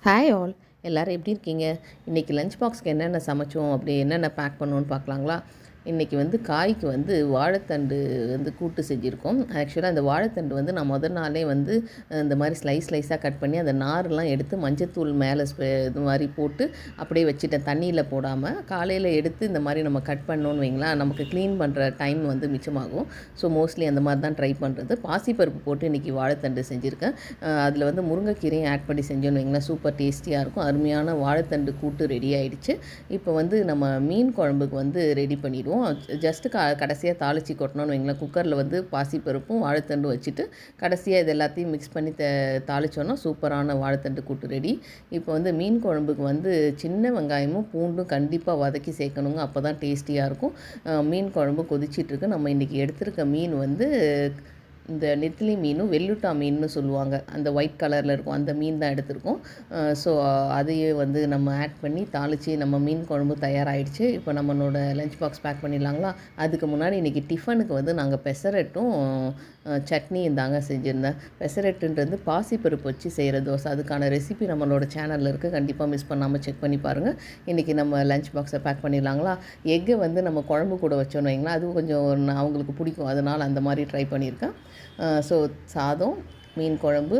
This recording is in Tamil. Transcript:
Hi all. எல்லாரும் எப்படி இருக்கீங்க? இன்றைக்கி லஞ்ச் பாக்ஸ்க்கு என்னென்ன சமைச்சோம், அப்படி என்னென்ன பேக் பண்ணோன்னு பார்க்கலாங்களா? இன்றைக்கி வந்து காய்க்கு வந்து வாழைத்தண்டு வந்து கூட்டு செஞ்சுருக்கோம். ஆக்சுவலாக அந்த வாழைத்தண்டு வந்து நான் முதல் நாளே வந்து இந்த மாதிரி ஸ்லைஸாக கட் பண்ணி அந்த நார்லாம் எடுத்து மஞ்சத்தூள் மேலே இது மாதிரி போட்டு அப்படியே வச்சுட்டேன், தண்ணியில் போடாமல். காலையில் எடுத்து இந்த மாதிரி நம்ம கட் பண்ணோன்னு வைங்களேன், நமக்கு க்ளீன் பண்ணுற டைம் வந்து மிச்சமாகும். ஸோ மோஸ்ட்லி அந்த மாதிரி தான் ட்ரை பண்ணுறது. பாசிப்பருப்பு போட்டு இன்றைக்கி வாழைத்தண்டு செஞ்சுருக்கேன். அதில் வந்து முருங்கைக்கீரையும் ஆட் பண்ணி செஞ்சோன்னு வைங்களேன், சூப்பர் டேஸ்டியாக இருக்கும். அருமையான வாழைத்தண்டு கூட்டு ரெடி ஆகிடுச்சு. இப்போ வந்து நம்ம மீன் குழம்புக்கு வந்து ரெடி பண்ணிடுவோம். ஜஸ்ட்டு கடைசியாக தாளித்து கொட்டணும்னு வைங்களேன். குக்கரில் வந்து பாசிப்பருப்பும் வாழைத்தண்டும் வச்சுட்டு கடைசியாக இது எல்லாத்தையும் மிக்ஸ் பண்ணி தாளித்தோன்னா சூப்பரான வாழைத்தண்டு கூட்டு ரெடி. இப்போ வந்து மீன் குழம்புக்கு வந்து சின்ன வெங்காயமும் பூண்டும் கண்டிப்பாக வதக்கி சேர்க்கணுங்க, அப்போ தான் டேஸ்டியாக இருக்கும். மீன் குழம்பு கொதிச்சிட்ருக்கு. நம்ம இன்றைக்கி எடுத்திருக்க மீன் வந்து இந்த நெத்திலி மீனும் வெள்ளுட்டா மீன்னு சொல்லுவாங்க, அந்த ஒயிட் கலரில் இருக்கும், அந்த மீன் தான் எடுத்திருக்கோம். ஸோ அதையே வந்து நம்ம ஆட் பண்ணி தாளித்து நம்ம மீன் குழம்பு தயாராகிடுச்சு. இப்போ நம்மளோட லஞ்ச் பாக்ஸ் பேக் பண்ணிடலாங்களா? அதுக்கு முன்னாடி இன்றைக்கி டிஃபனுக்கு வந்து நாங்கள் பெசரட்டும் சட்னியும் தாங்க செஞ்சுருந்தேன். பெசரட்டுன்றது பாசிப்பருப்பு வச்சு செய்கிற தோசை. அதுக்கான ரெசிபி நம்மளோட சேனலில் இருக்குது, கண்டிப்பாக மிஸ் பண்ணாமல் செக் பண்ணி பாருங்கள். இன்றைக்கி நம்ம லஞ்ச் பாக்ஸை பேக் பண்ணிடலாங்களா? எக்கை வந்து நம்ம குழம்பு கூட வச்சோன்னு வைங்களா, அதுவும் கொஞ்சம் அவங்களுக்கு பிடிக்கும், அதனால் அந்த மாதிரி ட்ரை பண்ணியிருக்கேன். ஸோ சாதம், மீன் குழம்பு,